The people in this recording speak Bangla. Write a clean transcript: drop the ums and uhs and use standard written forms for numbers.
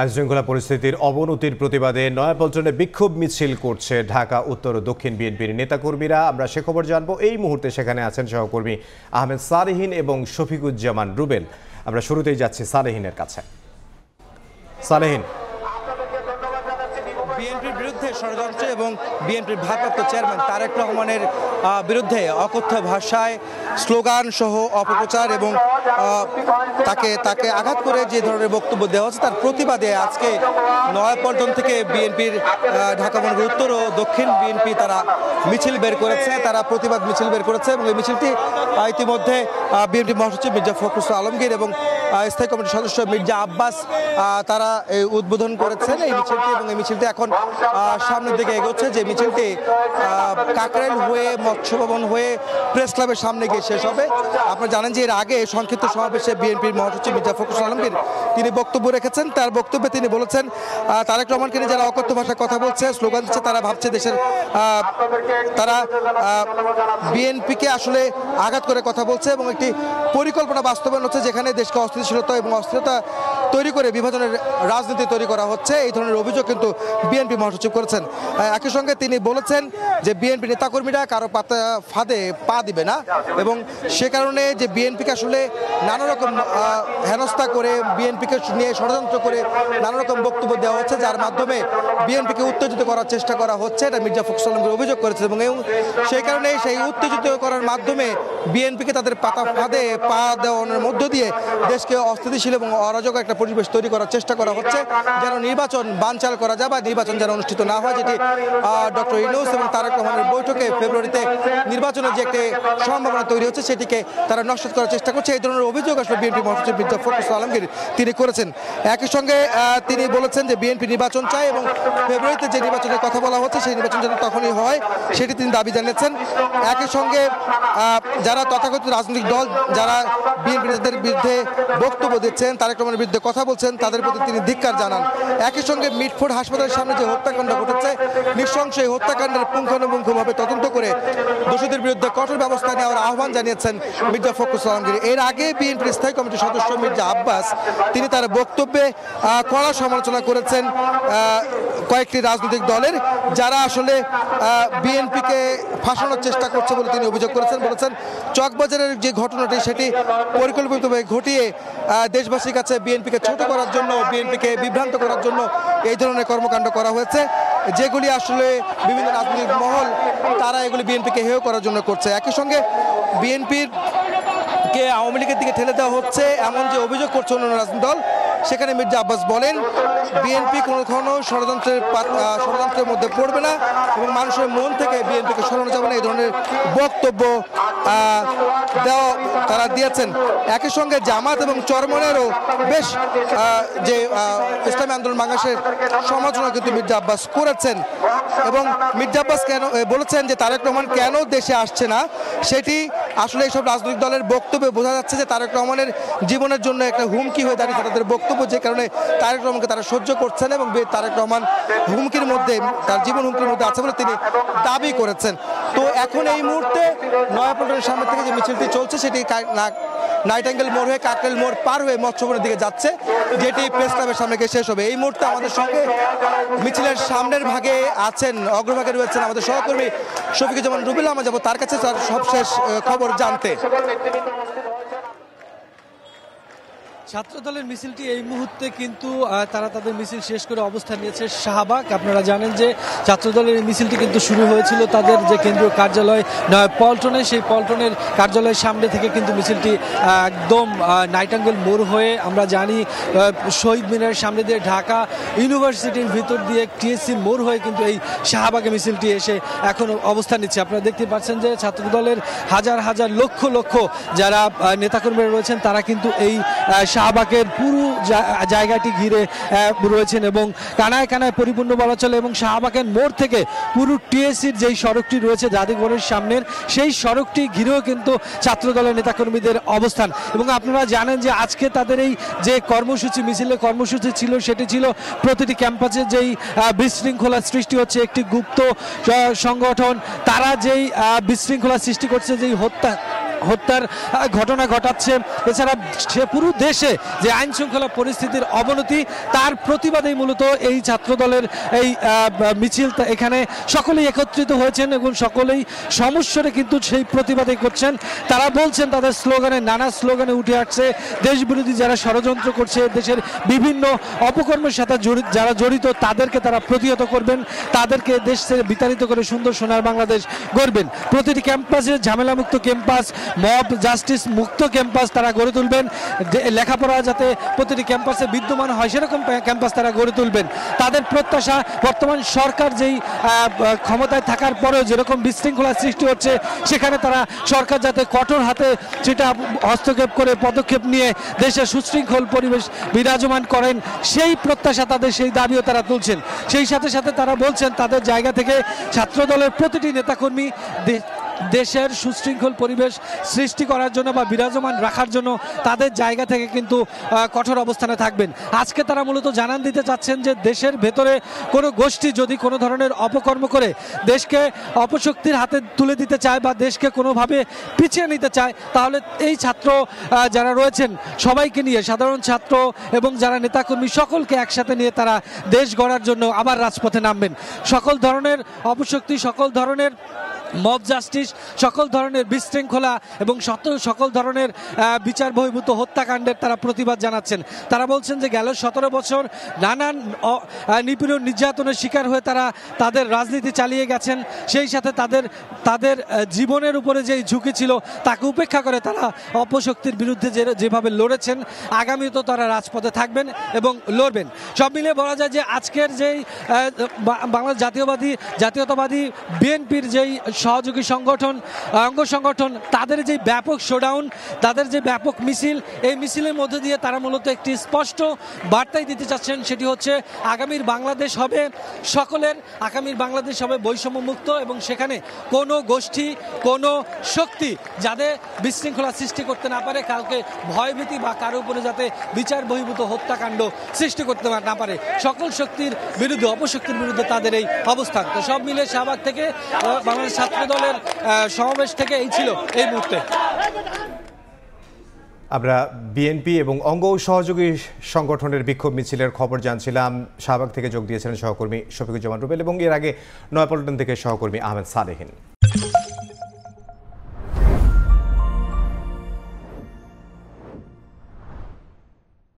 আইনশৃঙ্খলা পরিস্থিতির অবনতির প্রতিবাদে নয়াপল্টনে বিক্ষোভ মিছিল করছে ঢাকা উত্তর ও দক্ষিণ বিএনপির নেতাকর্মীরা। আমরা সে খবর জানবো। এই মুহূর্তে সেখানে আছেন সহকর্মী আহমেদ সালেহীন এবং শফিকুজ্জামান রুবেল। আমরা শুরুতেই যাচ্ছি সালেহীনের কাছে। সালেহীন, বিএনপির বিরুদ্ধে ষড়যন্ত্র এবং বিএনপির ভারপ্রাপ্ত চেয়ারম্যান তারেক রহমানের বিরুদ্ধে অকথ্য ভাষায় স্লোগান সহ অপপ্রচার এবং তাকে আঘাত করে যে ধরনের বক্তব্য দেওয়া হচ্ছে তার প্রতিবাদে আজকে নয়াপল্টন থেকে বিএনপির ঢাকা মহানগর উত্তর ও দক্ষিণ বিএনপি তারা মিছিল বের করেছে, তারা প্রতিবাদ মিছিল বের করেছে এবং এই মিছিলটি ইতিমধ্যে বিএনপি মহাসচিব মির্জা ফখরুল আলমগীর এবং স্থায়ী কমিটির সদস্য মির্জা আব্বাস তারা উদ্বোধন করেছেন এই মিছিলটি। এবং এই মিছিলটি এখন সামনের দিকে এগোচ্ছে, যে মিছিলটি কাকরাইল হয়ে মৎস্য ভবন হয়ে প্রেস ক্লাবের সামনে গিয়ে শেষ হবে। আপনারা জানেন যে এর আগে সংক্ষিপ্ত সমাবেশে বিএনপির মহাসচিব মির্জা ফখরুল আলমগীর তিনি বক্তব্য রেখেছেন। তার বক্তব্যে তিনি বলেছেন তারেক রহমানকে নিয়ে যারা অকথ্য ভাষায় কথা বলছে, স্লোগান দিচ্ছে, তারা ভাবছে দেশের তারা বিএনপিকে আসলে আঘাত করে কথা বলছে এবং একটি পরিকল্পনা বাস্তবায়ন হচ্ছে যেখানে দেশকে অস্থিতিশীলতা এবং অস্থিরতা তৈরি করে বিভাজনের রাজনীতি তৈরি করা হচ্ছে। এই ধরনের অভিযোগ কিন্তু বিএনপি মহাসচিব করেছেন। একই সঙ্গে তিনি বলেছেন যে বিএনপি নেতাকর্মীরা কারো ফাঁদে পা দিবে না এবং সে কারণে যে বিএনপিকে আসলে নানা রকম হেনস্থা করে বিএনপিকে নিয়ে ষড়যন্ত্র করে নানা রকম বক্তব্য দেওয়া হচ্ছে, যার মাধ্যমে বিএনপিকে উত্তেজিত করার চেষ্টা করা হচ্ছে, এটা মির্জা ফখরুল আলমগীর অভিযোগ করেছে। এবং সেই কারণে সেই উত্তেজিত করার মাধ্যমে বিএনপিকে তাদের ফাঁদে পা দেওয়ানোর মধ্য দিয়ে দেশকে অস্থিতিশীল এবং অরাজক একটা পরিবেশ তৈরি করার চেষ্টা করা হচ্ছে, যেন নির্বাচন বানচাল করা যায় বা নির্বাচন যেন অনুষ্ঠিত না হয়, যেটি ডক্টর ইউনূস এবং তারেক রহমানের বৈঠকে ফেব্রুয়ারিতে নির্বাচনের যে একটি সম্ভাবনা তৈরি হচ্ছে সেটিকে তারা নস্যাৎ করার চেষ্টা করছে। এই ধরনের অভিযোগ আসলে বিএনপি মহাসচিব মির্জা ফখরুল আলমগীর তিনি করেছেন। একই সঙ্গে তিনি বলেছেন যে বিএনপি নির্বাচন চায় এবং ফেব্রুয়ারিতে যে নির্বাচনের কথা বলা হচ্ছে সেই নির্বাচন যেন তখনই হয় সেটি তিনি দাবি জানিয়েছেন। একই সঙ্গে যারা তথাকথিত রাজনৈতিক দল যারা বিএনপি নেতাদের বিরুদ্ধে বক্তব্য দিচ্ছেন, তারেক রহমানের বিরুদ্ধে কথা বলছেন, তাদের প্রতি তিনি ধিক্কার জানান। একই সঙ্গে মিটফোর্ড হাসপাতালের সামনে যে হত্যাকাণ্ড ঘটেছে, নৃশংস এই হত্যাকাণ্ডের পুঙ্খানুপুঙ্খভাবে তদন্ত করে দোষীদের বিরুদ্ধে কঠোর ব্যবস্থা নেওয়ার আহ্বান জানিয়েছেন মির্জা ফখরুল আলমগীর। এর আগে বিএনপির স্থায়ী কমিটির সদস্য মির্জা আব্বাস তিনি তার বক্তব্যে কড়া সমালোচনা করেছেন কয়েকটি রাজনৈতিক দলের, যারা আসলে বিএনপিকে ফাঁসানোর চেষ্টা করছে বলে তিনি অভিযোগ করেছেন। বলেছেন চকবাজারের যে ঘটনাটি সেটি পরিকল্পিতভাবে ঘটিয়ে দেশবাসীর কাছে বিএনপিকে ছোট করার জন্য, বিএনপিকে বিভ্রান্ত করার জন্য এই ধরনের কর্মকাণ্ড করা হয়েছে, যেগুলি আসলে বিভিন্ন রাজনৈতিক মহল তারা এগুলি বিএনপিকে হেয় করার জন্য করছে। একই সঙ্গে বিএনপির কে আওয়ামী লীগের দিকে ঠেলে দেওয়া হচ্ছে এমন যে অভিযোগ করছে অন্যান্য রাজনৈতিক দল, সেখানে মির্জা আব্বাস বলেন বিএনপি কখনো ষড়যন্ত্রের মধ্যে পড়বে না এবং মানুষের মন থেকে বিএনপিকে সরানো যাবে না, এই ধরনের বক্তব্য দেওয়া তারা দিয়েছেন। একই সঙ্গে জামাত এবং চরমনেরও বেশ যে ইসলামী আন্দোলন বাংলাদেশের সমালোচনা কিন্তু মির্জা আব্বাস করেছেন এবং মির্জা আব্বাস কেন বলেছেন যে তারেক রহমান কেন দেশে আসছে না, সেটি আসলে এইসব রাজনৈতিক দলের বক্তব্যে বোঝা যাচ্ছে যে তারেক রহমানের জীবনের জন্য একটা হুমকি হয়ে দাঁড়িয়েছে তাদের বক্তব্য, যে কারণে তারেক রহমানকে তারা সহ্য করছেন এবং তারেক রহমান হুমকির মধ্যে, তার জীবন হুমকির মধ্যে আছে বলে তিনি দাবি করেছেন। তো এখন এই মুহূর্তে নয়াপল্টনের সামনে থেকে যে মিছিলটি চলছে সেটি নাইটাঙ্গেল মোড় হয়ে কাকরাইল মোড় পার হয়ে মৎস্য ভবনের দিকে যাচ্ছে, যেটি প্রেস ক্লাবের সামনে গিয়ে শেষ হবে। এই মুহূর্তে আমাদের সঙ্গে মিছিলের সামনের ভাগে আছেন, অগ্রভাগে রয়েছেন আমাদের সহকর্মী শফিকুজ্জামান রুবেল। আমরা যাবো তার কাছে তার সবশেষ খবর জানতে। ছাত্রদলের মিছিলটি এই মুহূর্তে কিন্তু তারা তাদের মিছিল শেষ করে অবস্থান নিয়েছে শাহবাগ। আপনারা জানেন যে ছাত্রদলের এই মিছিলটি কিন্তু শুরু হয়েছিল তাদের যে কেন্দ্রীয় কার্যালয় পল্টনে, সেই পল্টনের কার্যালয়ের সামনে থেকে কিন্তু মিছিলটি একদম নাইটাঙ্গেল মোড় হয়ে, আমরা জানি শহীদ মিনারের সামনে দিয়ে ঢাকা ইউনিভার্সিটির ভিতর দিয়ে টিএসসি মোড় হয়ে কিন্তু এই শাহবাগে মিছিলটি এসে এখন অবস্থান নিচ্ছে। আপনারা দেখতে পাচ্ছেন যে ছাত্রদলের হাজার হাজার লক্ষ লক্ষ যারা নেতাকর্মীরা রয়েছেন তারা কিন্তু এই শাহবাগের পুরো জায়গাটি ঘিরে রয়েছেন এবং কানায় কানায় পরিপূর্ণ বলা চলে। এবং শাহবাগের মোড় থেকে পুরো টিএসসির যেই সড়কটি রয়েছে জাদুঘরের সামনের, সেই সড়কটি ঘিরেও কিন্তু ছাত্রদলের নেতাকর্মীদের অবস্থান। এবং আপনারা জানেন যে আজকে তাদের এই যে কর্মসূচি, মিছিলের কর্মসূচি ছিল, সেটি ছিল প্রতিটি ক্যাম্পাসে যেই বিশৃঙ্খলা সৃষ্টি হচ্ছে, একটি গুপ্ত সংগঠন তারা যেই বিশৃঙ্খলা সৃষ্টি করছে, যেই হত্যার ঘটনা ঘটাচ্ছে। এছাড়া সে পুরো দেশে যে আইন শৃঙ্খলা পরিস্থিতির অবনতি, তার প্রতিবাদেই মূলত এই ছাত্রদলের এই মিছিল। এখানে সকলেই একত্রিত হয়েছেন এবং সকলেই সমস্যারে কিন্তু সেই প্রতিবাদই করছেন। তারা বলছেন তাদের স্লোগানে, নানা স্লোগানে উঠে আসছে দেশ বিরোধী যারা ষড়যন্ত্র করছে, দেশের বিভিন্ন অপকর্মের সাথে যারা জড়িত তাদেরকে তারা প্রতিহত করবেন, তাদেরকে দেশ থেকে বিতাড়িত করে সুন্দর সোনার বাংলাদেশ গড়বেন। প্রতিটি ক্যাম্পাসে ঝামেলামুক্ত ক্যাম্পাস, মব জাস্টিস মুক্ত ক্যাম্পাস তারা গড়ে তুলবেন। লেখাপড়া যাতে প্রতিটি ক্যাম্পাসে বিদ্যমান হয় সেরকম ক্যাম্পাস তারা গড়ে তুলবেন। তাদের প্রত্যাশা, বর্তমান সরকার যেই ক্ষমতায় থাকার পরেও যেরকম বিশৃঙ্খলা সৃষ্টি হচ্ছে, সেখানে তারা সরকার যাতে কঠোর হাতে সেটা হস্তক্ষেপ করে পদক্ষেপ নিয়ে দেশে সুশৃঙ্খল পরিবেশ বিরাজমান করেন, সেই প্রত্যাশা তাদের, সেই দাবিও তারা তুলছেন। সেই সাথে সাথে তারা বলছেন তাদের জায়গা থেকে ছাত্রদলের প্রতিটি নেতাকর্মী দেশের সুশৃঙ্খল পরিবেশ সৃষ্টি করার জন্য বা বিরাজমান রাখার জন্য তাদের জায়গা থেকে কিন্তু কঠোর অবস্থানে থাকবেন। আজকে তারা মূলত জানান দিতে চাচ্ছেন যে দেশের ভেতরে কোনো গোষ্ঠী যদি কোনো ধরনের অপকর্ম করে দেশকে অপশক্তির হাতে তুলে দিতে চায় বা দেশকে কোনোভাবে পিছিয়ে নিতে চায়, তাহলে এই ছাত্র যারা রয়েছেন সবাইকে নিয়ে, সাধারণ ছাত্র এবং যারা নেতাকর্মী সকলকে একসাথে নিয়ে তারা দেশ গড়ার জন্য আবার রাজপথে নামবেন। সকল ধরনের অপশক্তি, সকল ধরনের মব জাস্টিস, সকল ধরনের বিশৃঙ্খলা এবং সকল ধরনের বিচার বহির্ভূত হত্যাকাণ্ডের তারা প্রতিবাদ জানাচ্ছেন। তারা বলছেন যে গেল 17 বছর নানান নিপীড়ন নির্যাতনের শিকার হয়ে তারা তাদের রাজনীতি চালিয়ে গেছেন। সেই সাথে তাদের জীবনের উপরে যেই ঝুঁকি ছিল তাকে উপেক্ষা করে তারা অপশক্তির বিরুদ্ধে যেভাবে লড়েছেন, আগামীতেও তারা রাজপথে থাকবেন এবং লড়বেন। সব মিলিয়ে বলা যায় যে আজকের যেই বাংলাদেশ জাতীয়তাবাদী বিএনপির যেই সহযোগী সংগঠন, অঙ্গ সংগঠন, তাদের যে ব্যাপক শোডাউন, তাদের যে ব্যাপক মিছিল, এই মিছিলের মধ্যে দিয়ে তারা মূলত একটি স্পষ্ট বার্তাই দিতে চাচ্ছেন। সেটি হচ্ছে আগামীর বাংলাদেশ হবে সকলের, আগামীর বাংলাদেশ হবে বৈষম্যমুক্ত এবং সেখানে কোনো গোষ্ঠী, কোনো শক্তি যাতে বিশৃঙ্খলা সৃষ্টি করতে না পারে, কাউকে ভয়ভীতি বা কারো উপরে যাতে বিচার বহির্ভূত হত্যাকাণ্ড সৃষ্টি করতে না পারে, সকল শক্তির বিরুদ্ধে, অপশক্তির বিরুদ্ধে তাদের এই অবস্থান। তো সব মিলে শাহবাগ থেকে বাংলাদেশ ছাত্রদলের সমাবেশ থেকে এই ছিল এই মুহূর্তে। আমরা বিএনপি এবং অঙ্গ সহযোগী সংগঠনের বিক্ষোভ মিছিলের খবর জানছিলাম। শাহবাগ থেকে যোগ দিয়েছিলেন সহকর্মী শফিকুজ্জামান রুবেল এবং এর আগে নয়াপল্টন থেকে সহকর্মী আহমেদ সালেহীন।